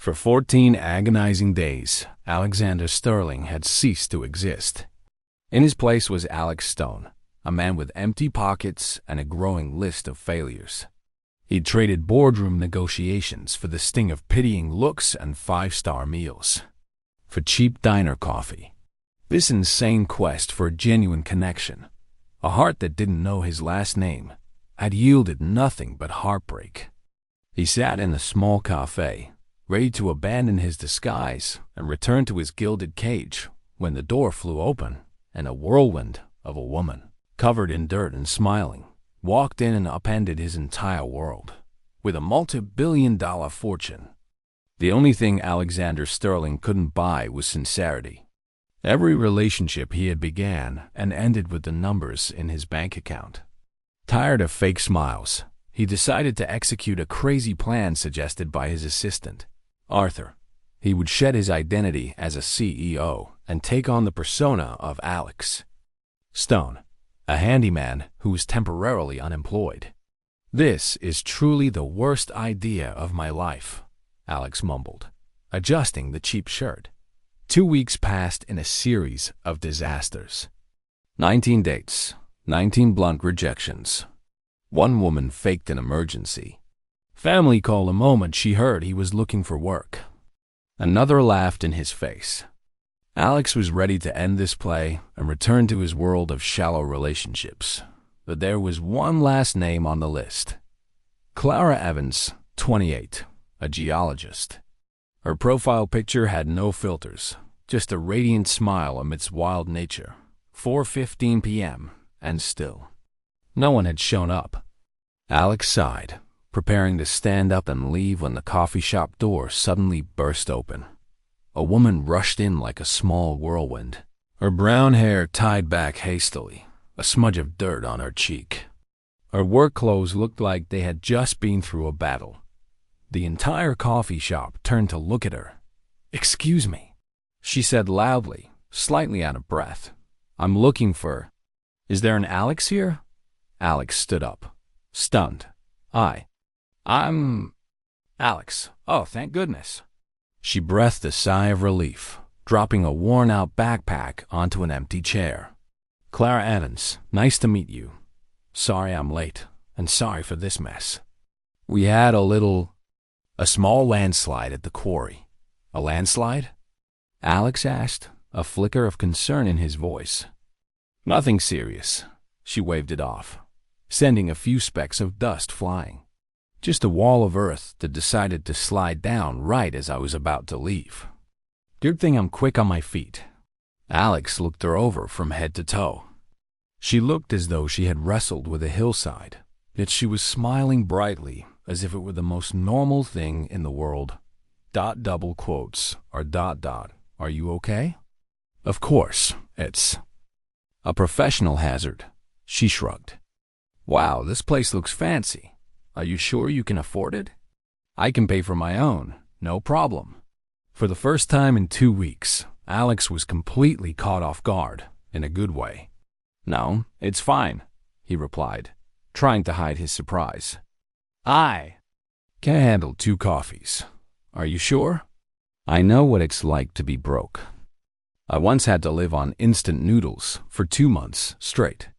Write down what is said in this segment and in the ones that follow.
For 14 agonizing days, Alexander Sterling had ceased to exist. In his place was Alex Stone, a man with empty pockets and a growing list of failures. He'd traded boardroom negotiations for the sting of pitying looks and five-star meals, for cheap diner coffee. This insane quest for a genuine connection, a heart that didn't know his last name, had yielded nothing but heartbreak. He sat in a small cafe, ready to abandon his disguise and return to his gilded cage, when the door flew open and a whirlwind of a woman, covered in dirt and smiling, walked in and upended his entire world. With a multi-billion-dollar fortune, the only thing Alexander Sterling couldn't buy was sincerity. Every relationship he had began and ended with the numbers in his bank account. Tired of fake smiles, he decided to execute a crazy plan suggested by his assistant, Arthur. He would shed his identity as a CEO and take on the persona of Alex Stone, a handyman who was temporarily unemployed. "This is truly the worst idea of my life," Alex mumbled, adjusting the cheap shirt. 2 weeks passed in a series of disasters. 19 dates, 19 blunt rejections. One woman faked an emergency. Family called the moment she heard he was looking for work. Another laughed in his face. Alex was ready to end this play and return to his world of shallow relationships. But there was one last name on the list. Clara Evans, 28, a geologist. Her profile picture had no filters, just a radiant smile amidst wild nature. 4:15 p.m., and still no one had shown up. Alex sighed, preparing to stand up and leave when the coffee shop door suddenly burst open. A woman rushed in like a small whirlwind, her brown hair tied back hastily, a smudge of dirt on her cheek. Her work clothes looked like they had just been through a battle. The entire coffee shop turned to look at her. "Excuse me," she said loudly, slightly out of breath. "I'm looking for... Is there an Alex here?" Alex stood up, stunned. I'm Alex. Oh, thank goodness." She breathed a sigh of relief, dropping a worn-out backpack onto an empty chair. "Clara Evans, nice to meet you. Sorry I'm late, and sorry for this mess. We had a small landslide at the quarry." "A landslide?" Alex asked, a flicker of concern in his voice. "Nothing serious." She waved it off, sending a few specks of dust flying. "Just a wall of earth that decided to slide down right as I was about to leave. Good thing I'm quick on my feet." Alex looked her over from head to toe. She looked as though she had wrestled with a hillside, yet she was smiling brightly as if it were the most normal thing in the world. Double quotes, or ... "Are you okay?" "Of course, it's a professional hazard." She shrugged. "Wow, this place looks fancy. Are you sure you can afford it?" "I can pay for my own, no problem." For the first time in 2 weeks, Alex was completely caught off guard, in a good way. "No, it's fine," he replied, trying to hide his surprise. "I can handle 2 coffees. Are you sure? I know what it's like to be broke. I once had to live on instant noodles for 2 months straight."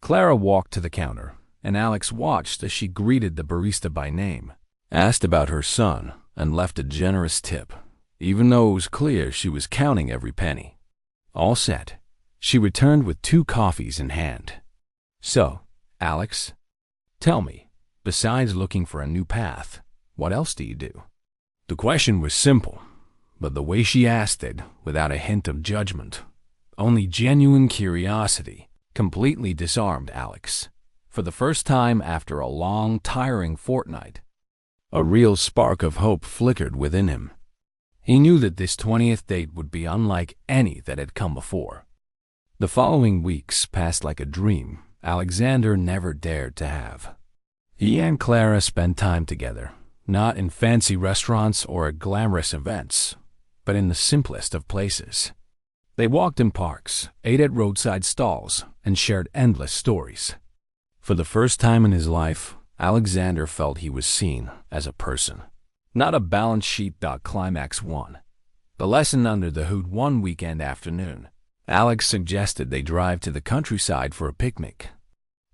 Clara walked to the counter, and Alex watched as she greeted the barista by name, asked about her son, and left a generous tip, even though it was clear she was counting every penny. All set, she returned with 2 coffees in hand. "So, Alex, tell me, besides looking for a new path, what else do you do?" The question was simple, but the way she asked it, without a hint of judgment, only genuine curiosity, completely disarmed Alex. For the first time after a long, tiring fortnight, a real spark of hope flickered within him. He knew that this 20th date would be unlike any that had come before. The following weeks passed like a dream Alexander never dared to have. He and Clara spent time together, not in fancy restaurants or at glamorous events, but in the simplest of places. They walked in parks, ate at roadside stalls, and shared endless stories. For the first time in his life, Alexander felt he was seen as a person. not a balance sheet. Climax 1. The lesson under the hood. One weekend afternoon, Alex suggested they drive to the countryside for a picnic.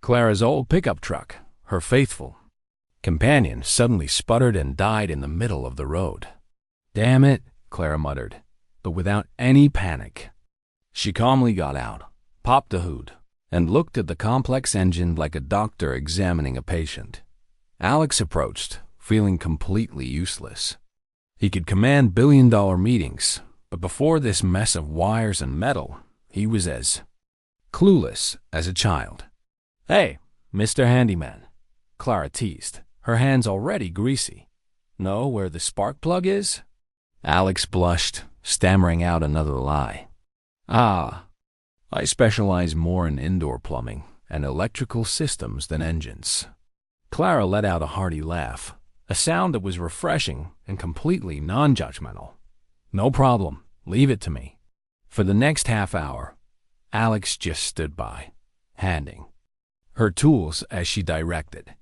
Clara's old pickup truck, her faithful companion, suddenly sputtered and died in the middle of the road. "Damn it," Clara muttered, but without any panic. She calmly got out, popped the hood, and looked at the complex engine like a doctor examining a patient. Alex approached, feeling completely useless. He could command billion-dollar meetings, but before this mess of wires and metal, he was as clueless as a child. "Hey, Mr. Handyman," Clara teased, her hands already greasy. "Know where the spark plug is?" Alex blushed, stammering out another lie. "Ah, I specialize more in indoor plumbing and electrical systems than engines." Clara let out a hearty laugh, a sound that was refreshing and completely non-judgmental. "No problem, leave it to me." For the next half hour, Alex just stood by, handing her tools as she directed.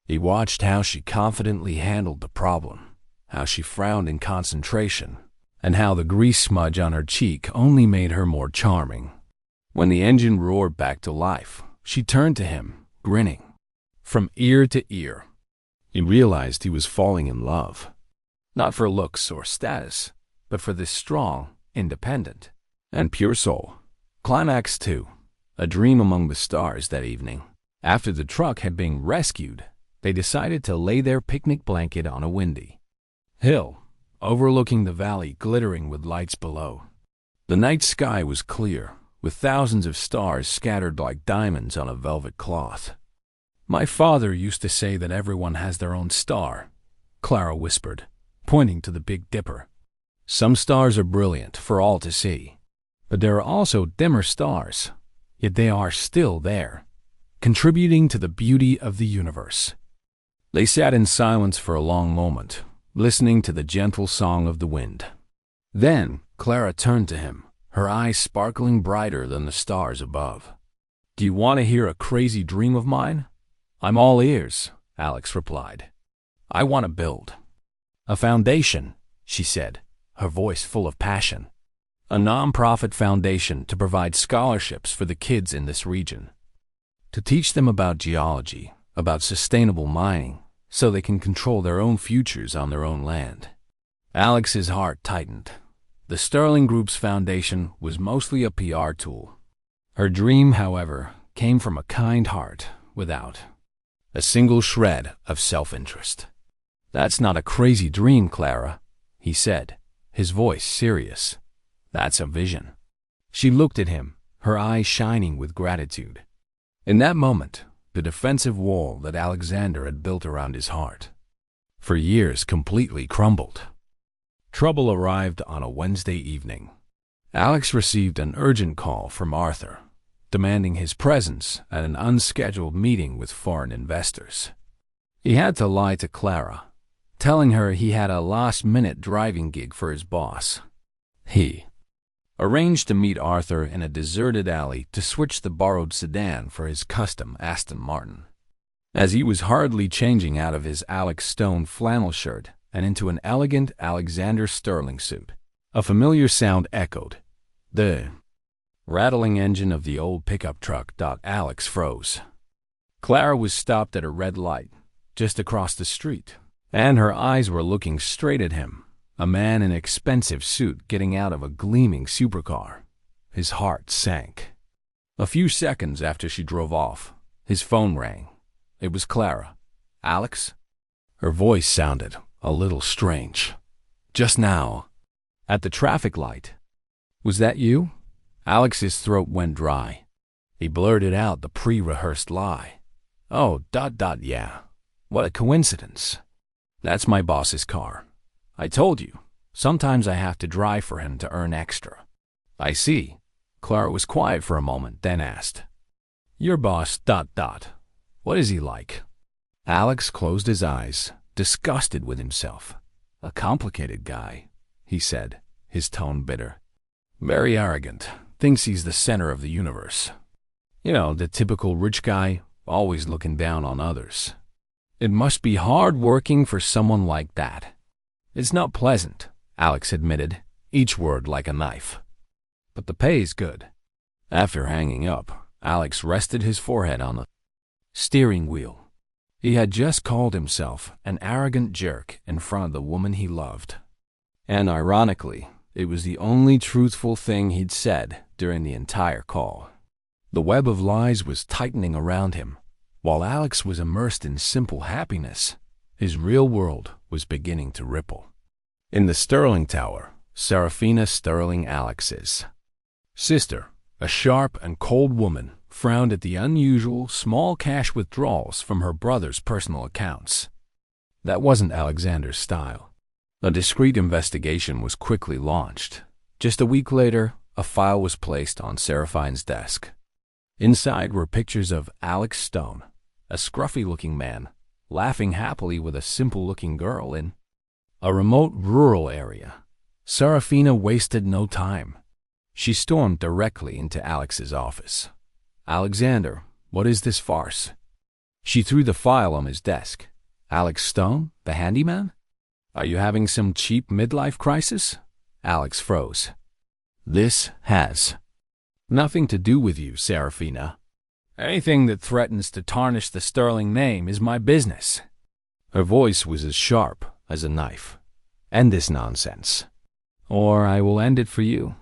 He watched how she confidently handled the problem, how she frowned in concentration, and how the grease smudge on her cheek only made her more charming. When the engine roared back to life, she turned to him, grinning from ear to ear. He realized he was falling in love, not for looks or status, but for this strong, independent, and pure soul. Climax 2. A dream among the stars. That evening, after the truck had been rescued, they decided to lay their picnic blanket on a windy hill, overlooking the valley glittering with lights below. The night sky was clear, with thousands of stars scattered like diamonds on a velvet cloth. "My father used to say that everyone has their own star," Clara whispered, pointing to the Big Dipper. "Some stars are brilliant for all to see, but there are also dimmer stars, yet they are still there, contributing to the beauty of the universe." They sat in silence for a long moment, listening to the gentle song of the wind. Then Clara turned to him, her eyes sparkling brighter than the stars above. "Do you want to hear a crazy dream of mine?" "I'm all ears," Alex replied. "I want to build a foundation," she said, her voice full of passion. "A non-profit foundation to provide scholarships for the kids in this region, to teach them about geology, about sustainable mining, so they can control their own futures on their own land." Alex's heart tightened. The Sterling Group's foundation was mostly a PR tool. Her dream, however, came from a kind heart without a single shred of self-interest. "That's not a crazy dream, Clara," he said, his voice serious. "That's a vision." She looked at him, her eyes shining with gratitude. In that moment, the defensive wall that Alexander had built around his heart for years completely crumbled. Trouble arrived on a Wednesday evening. Alex received an urgent call from Arthur, demanding his presence at an unscheduled meeting with foreign investors. He had to lie to Clara, telling her he had a last-minute driving gig for his boss. He arranged to meet Arthur in a deserted alley to switch the borrowed sedan for his custom Aston Martin. As he was hurriedly changing out of his Alex Stone flannel shirt and into an elegant Alexander Sterling suit, a familiar sound echoed. The rattling engine of the old pickup truck. Alex froze. Clara was stopped at a red light just across the street, and her eyes were looking straight at him, a man in an expensive suit getting out of a gleaming supercar. His heart sank. A few seconds after she drove off, his phone rang. It was Clara. "Alex?" Her voice sounded a little strange. "Just now, at the traffic light." "Was that you?" Alex's throat went dry. He blurted out the pre-rehearsed lie. "Oh, yeah. What a coincidence. That's my boss's car. I told you, sometimes I have to drive for him to earn extra." "I see." Clara was quiet for a moment, then asked, "Your boss, what is he like?" Alex closed his eyes, disgusted with himself. "A complicated guy," he said, his tone bitter. "Very arrogant, thinks he's the center of the universe. You know, the typical rich guy, always looking down on others. It must be hard working for someone like that." It's not pleasant, Alex admitted, each word like a knife. But the pay is good. After hanging up, Alex rested his forehead on the steering wheel. He had just called himself an arrogant jerk in front of the woman he loved. And ironically, it was the only truthful thing he'd said during the entire call. The web of lies was tightening around him. While Alex was immersed in simple happiness, his real world was beginning to ripple. In the Sterling Tower, Serafina Sterling, Alex's sister, a sharp and cold woman, frowned at the unusual small cash withdrawals from her brother's personal accounts. That wasn't Alexander's style. A discreet investigation was quickly launched. Just a week later, a file was placed on Seraphine's desk. Inside were pictures of Alex Stone, a scruffy-looking man, laughing happily with a simple-looking girl in a remote rural area. Serafina wasted no time. She stormed directly into Alex's office. "Alexander, what is this farce?" She threw the file on his desk. "Alex Stone, the handyman? Are you having some cheap midlife crisis?" Alex froze. "This has nothing to do with you, Serafina. Anything that threatens to tarnish the Sterling name is my business." Her voice was as sharp as a knife. "End this nonsense, or I will end it for you."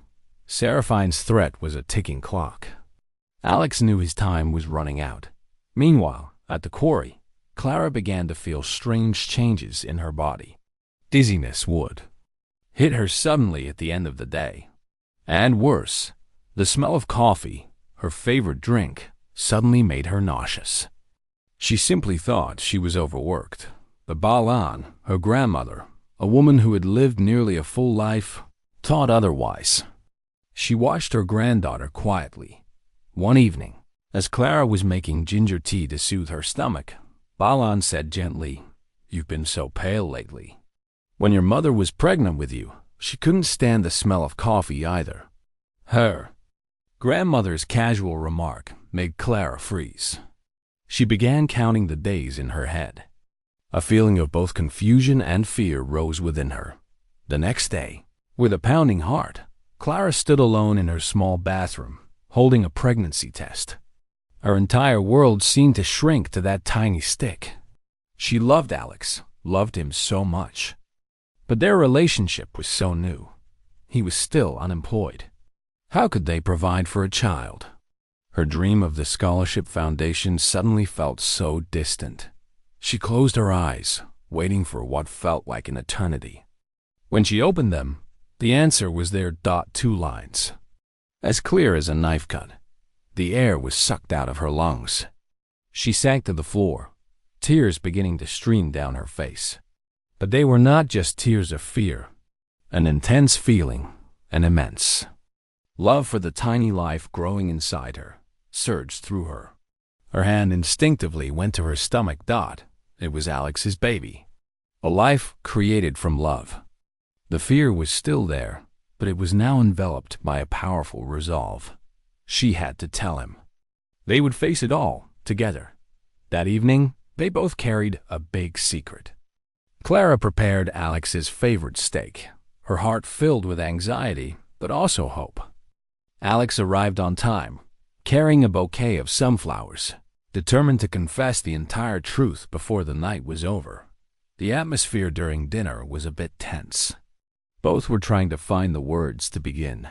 Seraphine's threat was a ticking clock. Alex knew his time was running out. Meanwhile, at the quarry, Clara began to feel strange changes in her body. Dizziness would hit her suddenly at the end of the day. And worse, the smell of coffee, her favorite drink, suddenly made her nauseous. She simply thought she was overworked. But Balan, her grandmother, a woman who had lived nearly a full life, thought otherwise. She watched her granddaughter quietly. One evening, as Clara was making ginger tea to soothe her stomach, Balan said gently, "You've been so pale lately. When your mother was pregnant with you, she couldn't stand the smell of coffee either." Her grandmother's casual remark made Clara freeze. She began counting the days in her head. A feeling of both confusion and fear rose within her. The next day, with a pounding heart, Clara stood alone in her small bathroom, holding a pregnancy test. Her entire world seemed to shrink to that tiny stick. She loved Alex, loved him so much. But their relationship was so new. He was still unemployed. How could they provide for a child? Her dream of the scholarship foundation suddenly felt so distant. She closed her eyes, waiting for what felt like an eternity. When she opened them, the answer was there. 2 lines. As clear as a knife cut. The air was sucked out of her lungs. She sank to the floor, tears beginning to stream down her face. But they were not just tears of fear. An intense feeling, an immense love for the tiny life growing inside her, surged through her. Her hand instinctively went to her stomach. It was Alex's baby. A life created from love. The fear was still there, but it was now enveloped by a powerful resolve. She had to tell him. They would face it all, together. That evening, they both carried a big secret. Clara prepared Alex's favorite steak, her heart filled with anxiety, but also hope. Alex arrived on time, carrying a bouquet of sunflowers, determined to confess the entire truth before the night was over. The atmosphere during dinner was a bit tense. Both were trying to find the words to begin.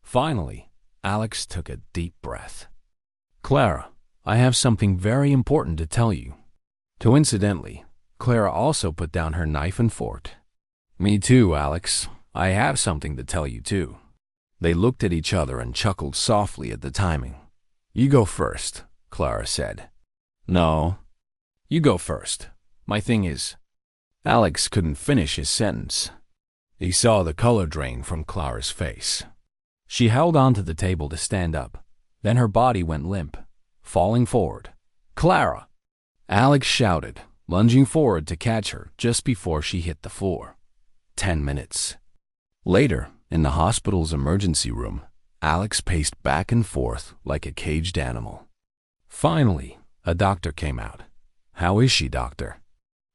Finally, Alex took a deep breath. "Clara, I have something very important to tell you." Coincidentally, Clara also put down her knife and fork. "Me too, Alex. I have something to tell you too." They looked at each other and chuckled softly at the timing. "You go first," Clara said. "No, you go first. My thing is—" Alex couldn't finish his sentence. He saw the color drain from Clara's face. She held onto the table to stand up. Then her body went limp, falling forward. "Clara!" Alex shouted, lunging forward to catch her just before she hit the floor. 10 minutes. Later, in the hospital's emergency room, Alex paced back and forth like a caged animal. Finally, a doctor came out. "How is she, doctor?"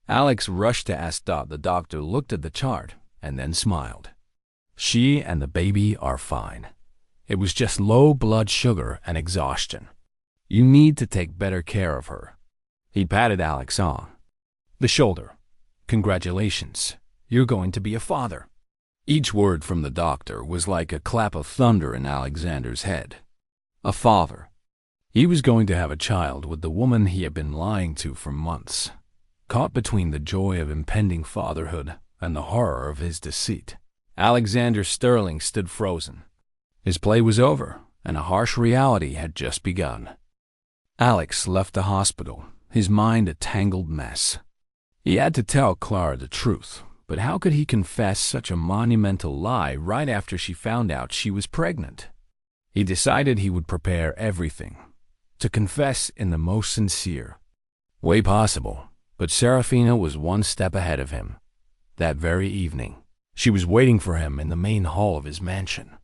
Alex rushed to ask Dot. The doctor looked at the chart and then smiled. She and the baby are fine. It was just low blood sugar and exhaustion. You need to take better care of her. He patted Alex on the shoulder. Congratulations, you're going to be a father. Each word from the doctor was like a clap of thunder in Alexander's head. A father. He was going to have a child with the woman he had been lying to for months, caught between the joy of impending fatherhood and the horror of his deceit. Alexander Sterling stood frozen. His play was over, and a harsh reality had just begun. Alex left the hospital, his mind a tangled mess. He had to tell Clara the truth, but how could he confess such a monumental lie right after she found out she was pregnant? He decided he would prepare everything, to confess in the most sincere way possible, but Serafina was one step ahead of him. That very evening, she was waiting for him in the main hall of his mansion.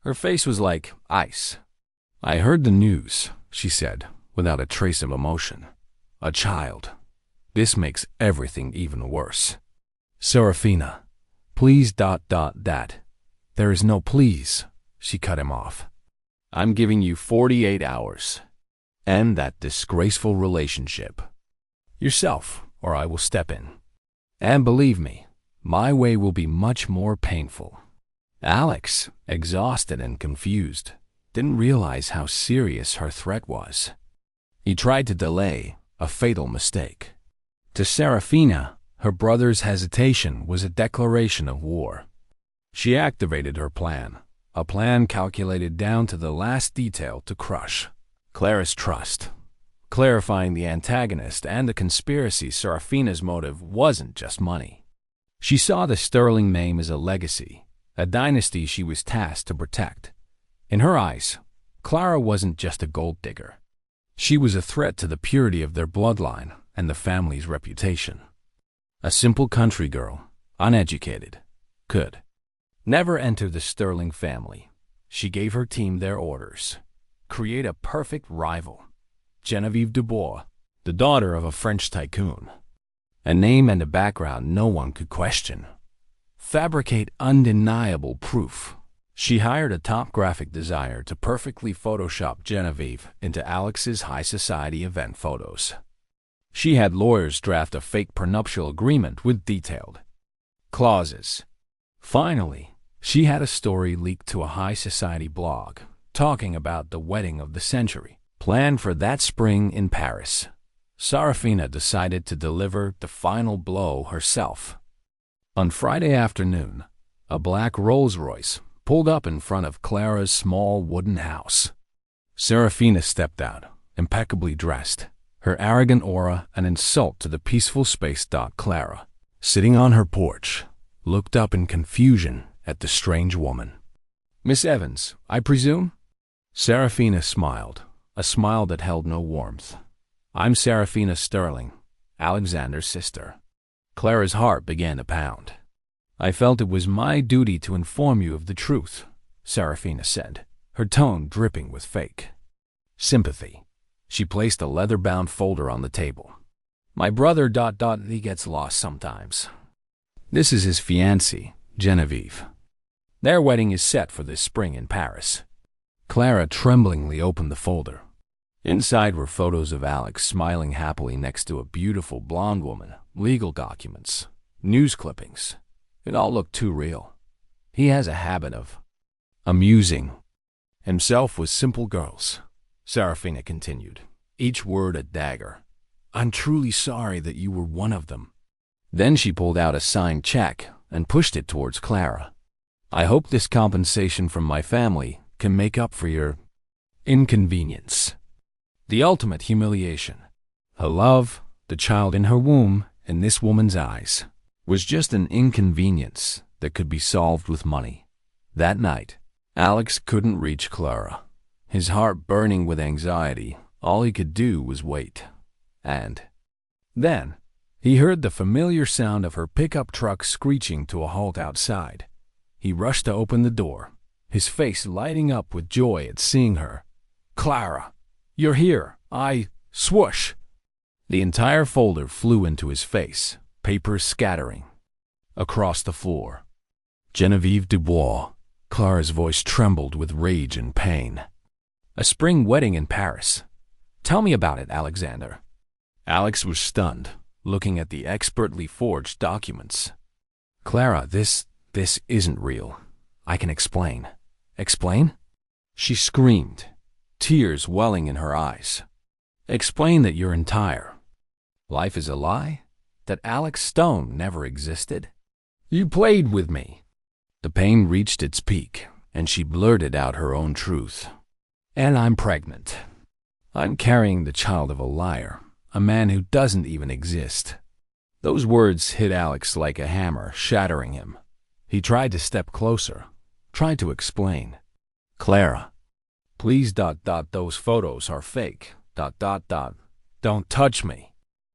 Her face was like ice. I heard the news, she said, without a trace of emotion. A child. This makes everything even worse. Serafina, please ... That. There is no please, she cut him off. I'm giving you 48 hours. End that disgraceful relationship. Yourself, or I will step in. And believe me, my way will be much more painful. Alex, exhausted and confused, didn't realize how serious her threat was. He tried to delay, a fatal mistake. To Serafina, her brother's hesitation was a declaration of war. She activated her plan, a plan calculated down to the last detail to crush Clara's trust. Clarifying the antagonist and the conspiracy, Serafina's motive wasn't just money. She saw the Sterling name as a legacy, a dynasty she was tasked to protect. In her eyes, Clara wasn't just a gold digger. She was a threat to the purity of their bloodline and the family's reputation. A simple country girl, uneducated, could never enter the Sterling family. She gave her team their orders. Create a perfect rival. Genevieve Dubois, the daughter of a French tycoon. A name and a background no one could question. Fabricate undeniable proof. She hired a top graphic designer to perfectly Photoshop Genevieve into Alex's high society event photos. She had lawyers draft a fake prenuptial agreement with detailed clauses. Finally, she had a story leaked to a high society blog talking about the wedding of the century, planned for that spring in Paris. Serafina decided to deliver the final blow herself. On Friday afternoon, a black Rolls-Royce pulled up in front of Clara's small wooden house. Serafina stepped out, impeccably dressed, her arrogant aura an insult to the peaceful space. Clara, sitting on her porch, looked up in confusion at the strange woman. Miss Evans, I presume? Serafina smiled, a smile that held no warmth. I'm Serafina Sterling, Alexander's sister. Clara's heart began to pound. I felt it was my duty to inform you of the truth, Serafina said, her tone dripping with fake sympathy. She placed a leather-bound folder on the table. My brother ... He gets lost sometimes. This is his fiancée, Genevieve. Their wedding is set for this spring in Paris. Clara tremblingly opened the folder. Inside were photos of Alex smiling happily next to a beautiful blonde woman, legal documents, news clippings. It all looked too real. He has a habit of amusing himself with simple girls, Serafina continued, each word a dagger. I'm truly sorry that you were one of them. Then she pulled out a signed check and pushed it towards Clara. I hope this compensation from my family can make up for your inconvenience. The ultimate humiliation. Her love, the child in her womb, in this woman's eyes, was just an inconvenience that could be solved with money. That night, Alex couldn't reach Clara. His heart burning with anxiety, all he could do was wait. And then, he heard the familiar sound of her pickup truck screeching to a halt outside. He rushed to open the door, his face lighting up with joy at seeing her. Clara! You're here. Swoosh! The entire folder flew into his face, papers scattering across the floor. Genevieve Dubois. Clara's voice trembled with rage and pain. A spring wedding in Paris. Tell me about it, Alexander. Alex was stunned, looking at the expertly forged documents. Clara, this isn't real. I can explain. Explain? She screamed, tears welling in her eyes. Explain that your entire life is a lie? That Alex Stone never existed? You played with me. The pain reached its peak, and she blurted out her own truth. And I'm pregnant. I'm carrying the child of a liar, a man who doesn't even exist. Those words hit Alex like a hammer, shattering him. He tried to step closer, tried to explain. Clara, please ... those photos are fake ... Don't touch me.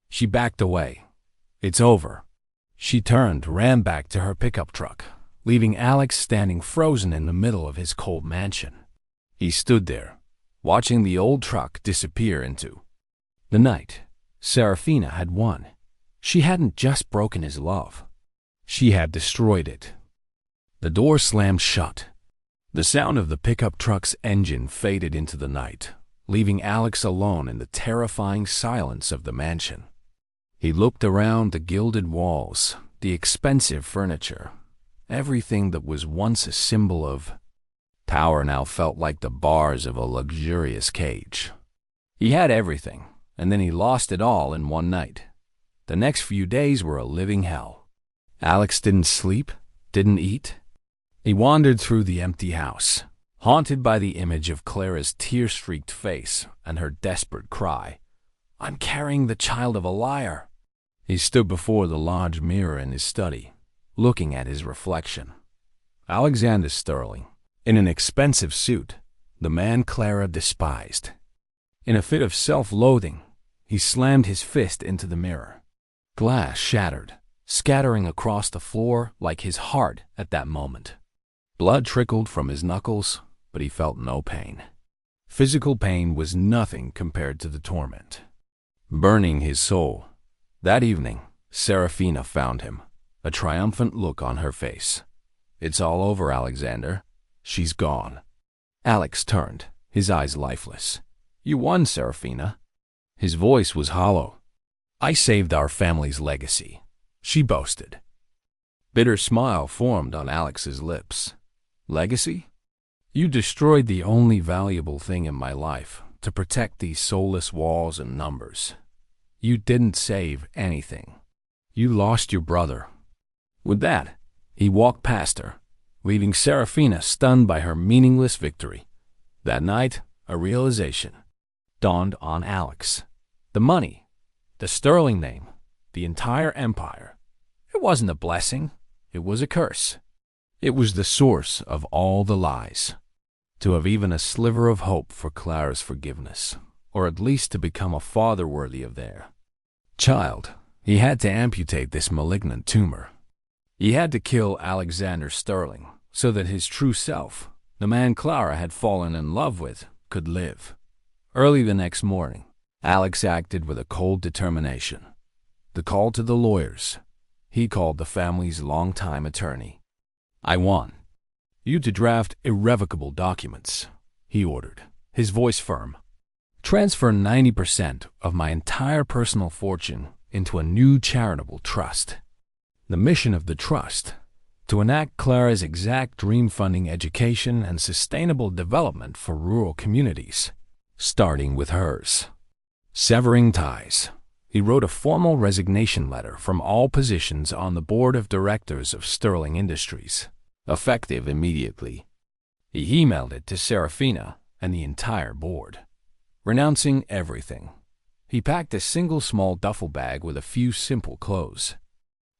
She backed away. It's over. She turned, ran back to her pickup truck, leaving Alex standing frozen in the middle of his cold mansion. He stood there, watching the old truck disappear into the night. Serafina had won. She hadn't just broken his love. She had destroyed it. The door slammed shut. The sound of the pickup truck's engine faded into the night, leaving Alex alone in the terrifying silence of the mansion. He looked around the gilded walls, the expensive furniture. Everything that was once a symbol of power now felt like the bars of a luxurious cage. He had everything, and then he lost it all in one night. The next few days were a living hell. Alex didn't sleep, didn't eat. He wandered through the empty house, haunted by the image of Clara's tear-streaked face and her desperate cry, "I'm carrying the child of a liar." He stood before the large mirror in his study, looking at his reflection. Alexander Sterling, in an expensive suit, the man Clara despised. In a fit of self-loathing, he slammed his fist into the mirror. Glass shattered, scattering across the floor like his heart at that moment. Blood trickled from his knuckles, but he felt no pain. Physical pain was nothing compared to the torment burning his soul. That evening, Serafina found him, a triumphant look on her face. "It's all over, Alexander. She's gone." Alex turned, his eyes lifeless. "You won, Serafina." His voice was hollow. "I saved our family's legacy," she boasted. Bitter smile formed on Alex's lips. "Legacy? You destroyed the only valuable thing in my life to protect these soulless walls and numbers. You didn't save anything. You lost your brother." With that, he walked past her, leaving Serafina stunned by her meaningless victory. That night, a realization dawned on Alex. The money, the Sterling name, the entire empire. It wasn't a blessing. It was a curse. It was the source of all the lies. To have even a sliver of hope for Clara's forgiveness, or at least to become a father worthy of their child, he had to amputate this malignant tumor. He had to kill Alexander Sterling so that his true self, the man Clara had fallen in love with, could live. Early the next morning, Alex acted with a cold determination. The call to the lawyers. He called the family's longtime attorney. "I want you to draft irrevocable documents," he ordered, his voice firm. "Transfer 90% of my entire personal fortune into a new charitable trust. The mission of the trust, to enact Clara's exact dream funding education and sustainable development for rural communities, starting with hers." Severing ties, he wrote a formal resignation letter from all positions on the board of directors of Sterling Industries, effective immediately. He emailed it to Serafina and the entire board, renouncing everything. He packed a single small duffel bag with a few simple clothes.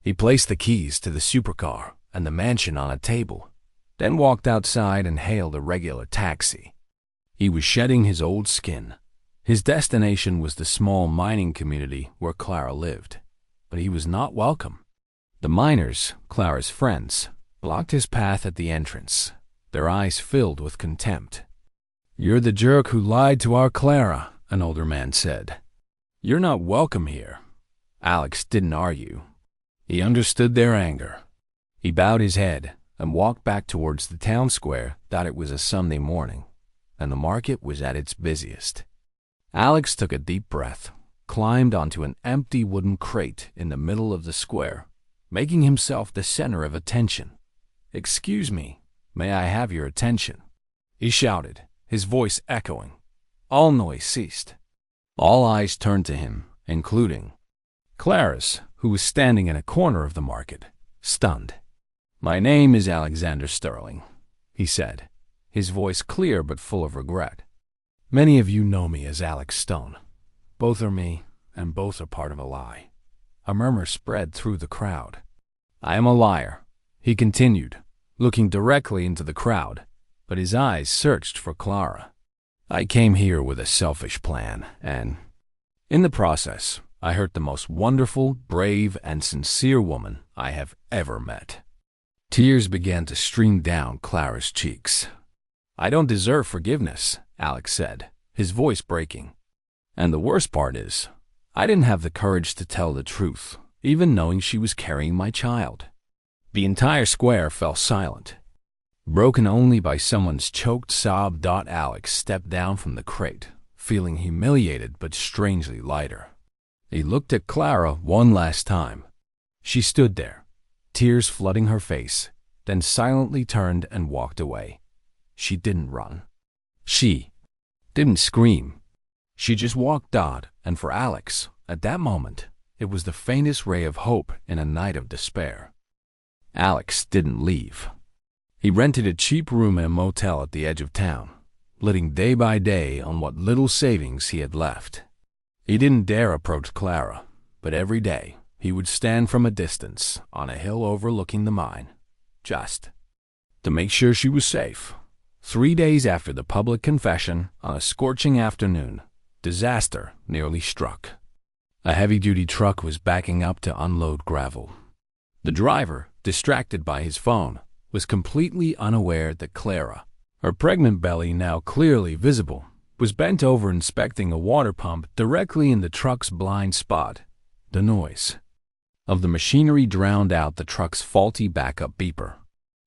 He placed the keys to the supercar and the mansion on a table, then walked outside and hailed a regular taxi. He was shedding his old skin. His destination was the small mining community where Clara lived, but he was not welcome. The miners, Clara's friends, blocked his path at the entrance, their eyes filled with contempt. "You're the jerk who lied to our Clara," an older man said. "You're not welcome here." Alex didn't argue. He understood their anger. He bowed his head and walked back towards the town square. That it was a Sunday morning, and the market was at its busiest. Alex took a deep breath, climbed onto an empty wooden crate in the middle of the square, making himself the center of attention. "Excuse me, may I have your attention?" he shouted, his voice echoing. All noise ceased. All eyes turned to him, including Clara's, who was standing in a corner of the market, stunned. "My name is Alexander Sterling," he said, his voice clear but full of regret. "Many of you know me as Alex Stone. Both are me, and both are part of a lie." A murmur spread through the crowd. "I am a liar," he continued, looking directly into the crowd, but his eyes searched for Clara. "I came here with a selfish plan, and in the process, I hurt the most wonderful, brave, and sincere woman I have ever met." Tears began to stream down Clara's cheeks. "I don't deserve forgiveness," Alex said, his voice breaking. "And the worst part is, I didn't have the courage to tell the truth, even knowing she was carrying my child." The entire square fell silent, broken only by someone's choked sob. Alex stepped down from the crate, feeling humiliated but strangely lighter. He looked at Clara one last time. She stood there, tears flooding her face, then silently turned and walked away. She didn't run. She didn't scream. She just walked. And for Alex, at that moment, it was the faintest ray of hope in a night of despair. Alex didn't leave. He rented a cheap room in a motel at the edge of town, living day by day on what little savings he had left. He didn't dare approach Clara, but every day he would stand from a distance on a hill overlooking the mine, just to make sure she was safe. 3 days after the public confession, on a scorching afternoon, disaster nearly struck. A heavy-duty truck was backing up to unload gravel. The driver, distracted by his phone, was completely unaware that Clara, her pregnant belly now clearly visible, was bent over inspecting a water pump directly in the truck's blind spot. The noise of the machinery drowned out the truck's faulty backup beeper.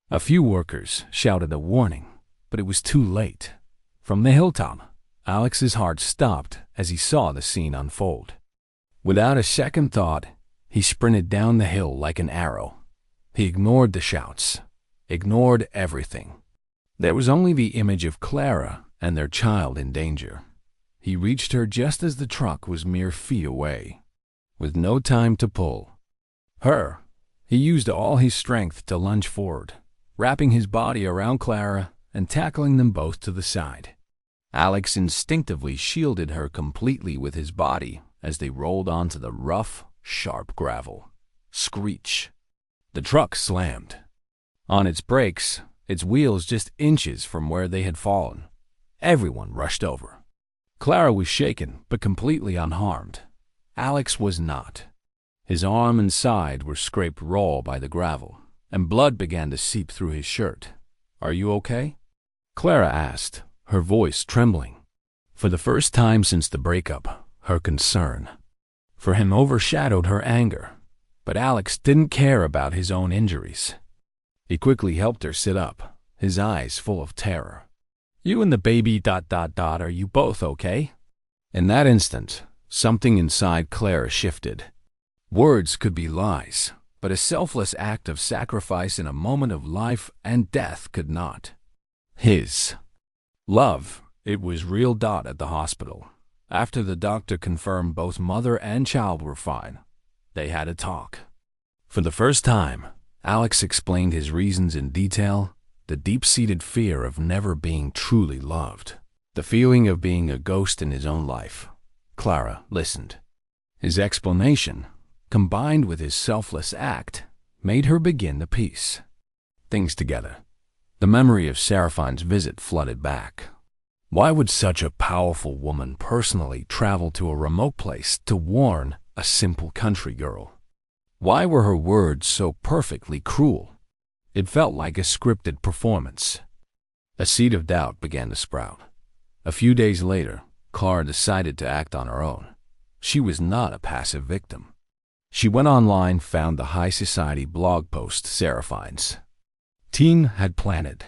A few workers shouted a warning, but it was too late. From the hilltop, Alex's heart stopped as he saw the scene unfold. Without a second thought, he sprinted down the hill like an arrow. He ignored the shouts, ignored everything. There was only the image of Clara and their child in danger. He reached her just as the truck was mere feet away. With no time to pull her, he used all his strength to lunge forward, wrapping his body around Clara and tackling them both to the side. Alex instinctively shielded her completely with his body as they rolled onto the rough, sharp gravel. Screech. The truck slammed on its brakes, its wheels just inches from where they had fallen. Everyone rushed over. Clara was shaken but completely unharmed. Alex was not. His arm and side were scraped raw by the gravel, and blood began to seep through his shirt. "Are you okay?" Clara asked, her voice trembling. For the first time since the breakup, her concern for him overshadowed her anger. But Alex didn't care about his own injuries. He quickly helped her sit up, his eyes full of terror. "You and the baby... Are you both okay?" In that instant, something inside Clara shifted. Words could be lies, but a selfless act of sacrifice in a moment of life and death could not. His love, it was real. At the hospital, after the doctor confirmed both mother and child were fine, they had a talk. For the first time, Alex explained his reasons in detail, the deep-seated fear of never being truly loved, the feeling of being a ghost in his own life. Clara listened. His explanation, combined with his selfless act, made her begin to piece things together. The memory of Seraphine's visit flooded back. Why would such a powerful woman personally travel to a remote place to warn a simple country girl? Why were her words so perfectly cruel? It felt like a scripted performance. A seed of doubt began to sprout. A few days later, Clara decided to act on her own. she was not a passive victim. She went online, found the high society blog post Seraphine's team had planted.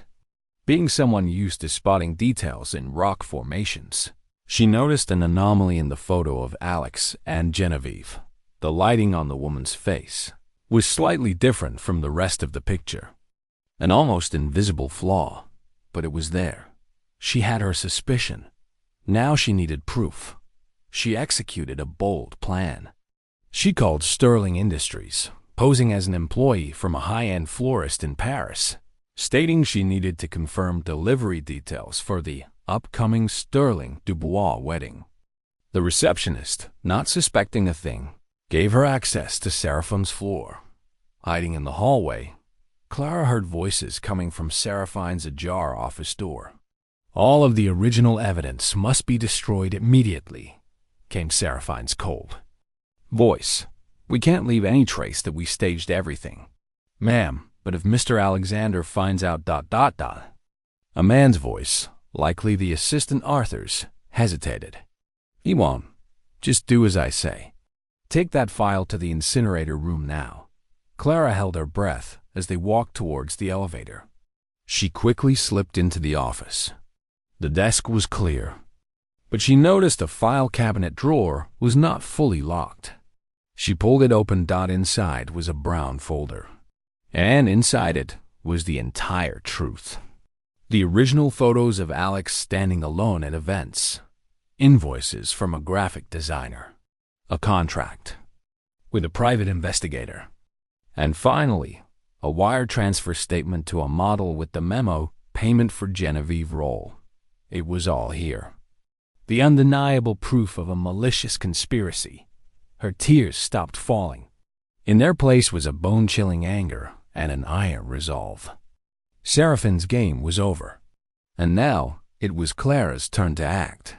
Being someone used to spotting details in rock formations, she noticed an anomaly in the photo of Alex and Genevieve. The lighting on the woman's face was slightly different from the rest of the picture. An almost invisible flaw, but it was there. She had her suspicion. Now she needed proof. She executed a bold plan. She called Sterling Industries, posing as an employee from a high-end florist in Paris, stating she needed to confirm delivery details for the upcoming Sterling Dubois wedding. The receptionist, not suspecting a thing, gave her access to Seraphine's floor. Hiding in the hallway, Clara heard voices coming from Seraphine's ajar office door. "All of the original evidence must be destroyed immediately," came Seraphine's cold voice. "We can't leave any trace that we staged everything." "Ma'am, but if Mr. Alexander finds out ... A man's voice, likely the assistant Arthur's, hesitated. "He won't. Just do as I say. Take that file to the incinerator room now." Clara held her breath as they walked towards the elevator. She quickly slipped into the office. The desk was clear, but she noticed a file cabinet drawer was not fully locked. She pulled it open. Inside was a brown folder, and inside it was the entire truth. The original photos of Alex standing alone at events, invoices from a graphic designer, a contract with a private investigator, and finally, a wire transfer statement to a model with the memo, "Payment for Genevieve Roll." It was all here. The undeniable proof of a malicious conspiracy. Her tears stopped falling. In their place was a bone-chilling anger and an iron resolve. Seraphine's game was over, and now it was Clara's turn to act.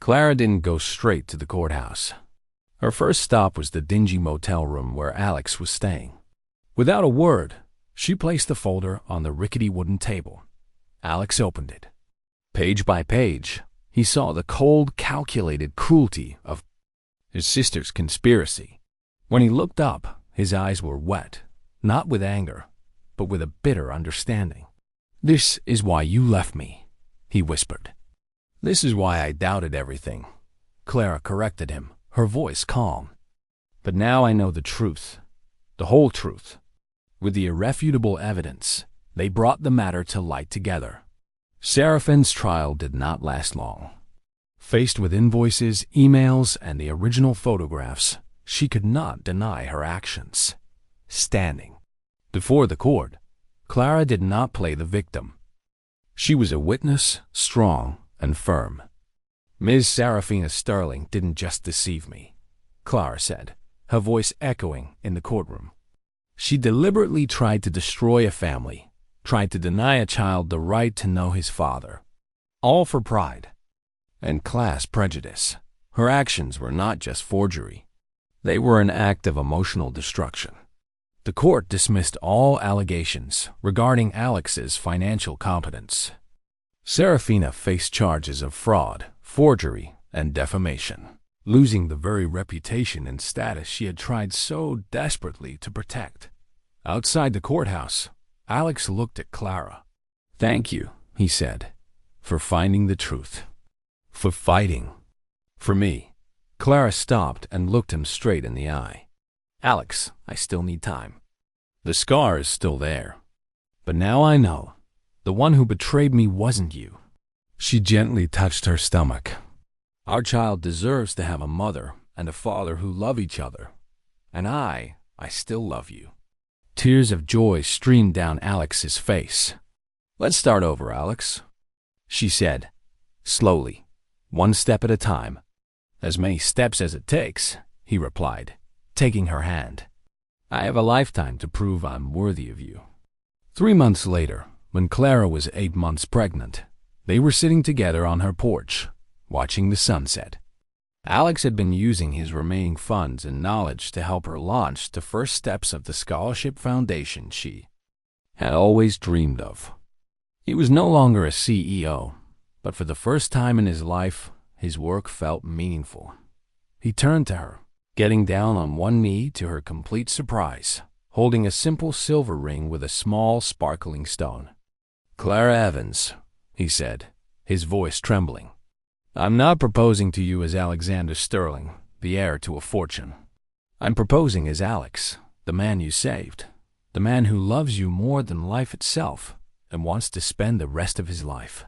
Clara didn't go straight to the courthouse. Her first stop was the dingy motel room where Alex was staying. Without a word, she placed the folder on the rickety wooden table. Alex opened it. Page by page, he saw the cold, calculated cruelty of his sister's conspiracy. When he looked up, his eyes were wet, not with anger, but with a bitter understanding. "This is why you left me," he whispered. "This is why I doubted everything," Clara corrected him, her voice calm. "But now I know the truth, the whole truth." With the irrefutable evidence, they brought the matter to light together. Seraphine's trial did not last long. Faced with invoices, emails, and the original photographs, she could not deny her actions. Standing before the court, Clara did not play the victim. She was a witness, strong and firm. "Ms. Seraphina Sterling didn't just deceive me," Clara said, her voice echoing in the courtroom. "She deliberately tried to destroy a family, tried to deny a child the right to know his father, all for pride and class prejudice. Her actions were not just forgery. They were an act of emotional destruction." The court dismissed all allegations regarding Alex's financial competence. Seraphina faced charges of fraud, forgery, and defamation, losing the very reputation and status she had tried so desperately to protect. Outside the courthouse, Alex looked at Clara. "Thank you," he said, "for finding the truth, for fighting for me." Clara stopped and looked him straight in the eye. "Alex, I still need time. The scar is still there. But now I know the one who betrayed me wasn't you." She gently touched her stomach. "Our child deserves to have a mother and a father who love each other. And I still love you." Tears of joy streamed down Alex's face. "Let's start over, Alex," she said, slowly, one step at a time. "As many steps as it takes," he replied, taking her hand. "I have a lifetime to prove I'm worthy of you." 3 months later, when Clara was 8 months pregnant, they were sitting together on her porch, watching the sunset. Alex had been using his remaining funds and knowledge to help her launch the first steps of the scholarship foundation she had always dreamed of. He was no longer a CEO, but for the first time in his life, his work felt meaningful. He turned to her, getting down on one knee to her complete surprise, holding a simple silver ring with a small sparkling stone. "Clara Evans," he said, his voice trembling. "I'm not proposing to you as Alexander Sterling, the heir to a fortune. I'm proposing as Alex, the man you saved, the man who loves you more than life itself and wants to spend the rest of his life.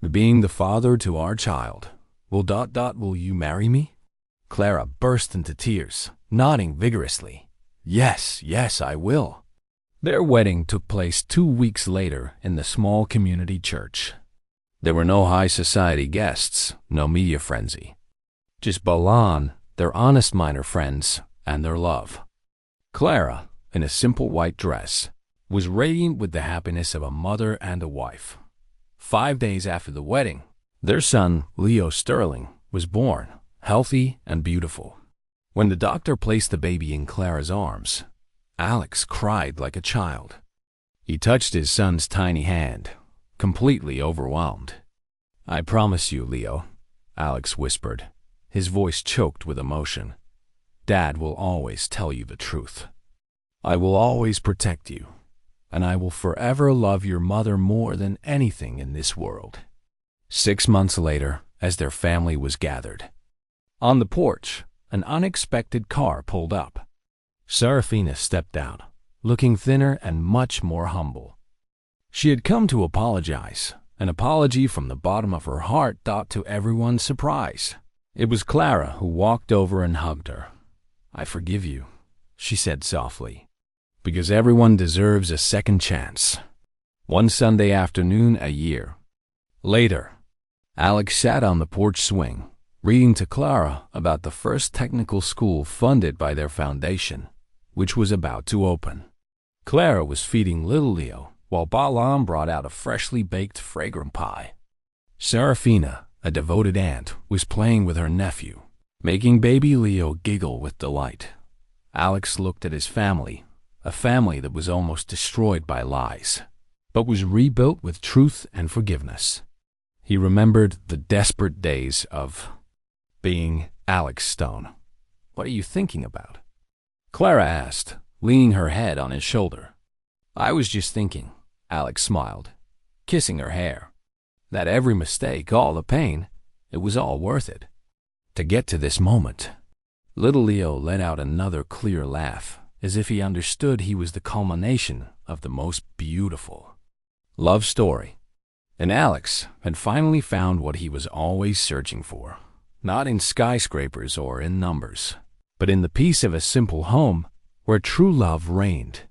Being the father to our child, will you marry me?" Clara burst into tears, nodding vigorously. "Yes, yes, I will." Their wedding took place 2 weeks later in the small community church. There were no high society guests, no media frenzy. Just Balan, their honest miner friends, and their love. Clara, in a simple white dress, was radiant with the happiness of a mother and a wife. 5 days after the wedding, their son, Leo Sterling, was born, healthy and beautiful. When the doctor placed the baby in Clara's arms, Alex cried like a child. He touched his son's tiny hand, completely overwhelmed. "I promise you, Leo," Alex whispered, his voice choked with emotion, "Dad will always tell you the truth. I will always protect you, and I will forever love your mother more than anything in this world." 6 months later, as their family was gathered, on the porch, an unexpected car pulled up. Serafina stepped out, looking thinner and much more humble. She had come to apologize, an apology from the bottom of her heart, to everyone's surprise. It was Clara who walked over and hugged her. "I forgive you," she said softly, "because everyone deserves a second chance." One Sunday afternoon a year later, Alex sat on the porch swing, reading to Clara about the first technical school funded by their foundation, which was about to open. Clara was feeding little Leo, while Balam brought out a freshly baked fragrant pie. Serafina, a devoted aunt, was playing with her nephew, making baby Leo giggle with delight. Alex looked at his family, a family that was almost destroyed by lies, but was rebuilt with truth and forgiveness. He remembered the desperate days of being Alex Stone. "What are you thinking about?" Clara asked, leaning her head on his shoulder. "I was just thinking," Alex smiled, kissing her hair, "that every mistake, all the pain, it was all worth it to get to this moment." Little Leo let out another clear laugh, as if he understood he was the culmination of the most beautiful love story. And Alex had finally found what he was always searching for, not in skyscrapers or in numbers, but in the peace of a simple home where true love reigned.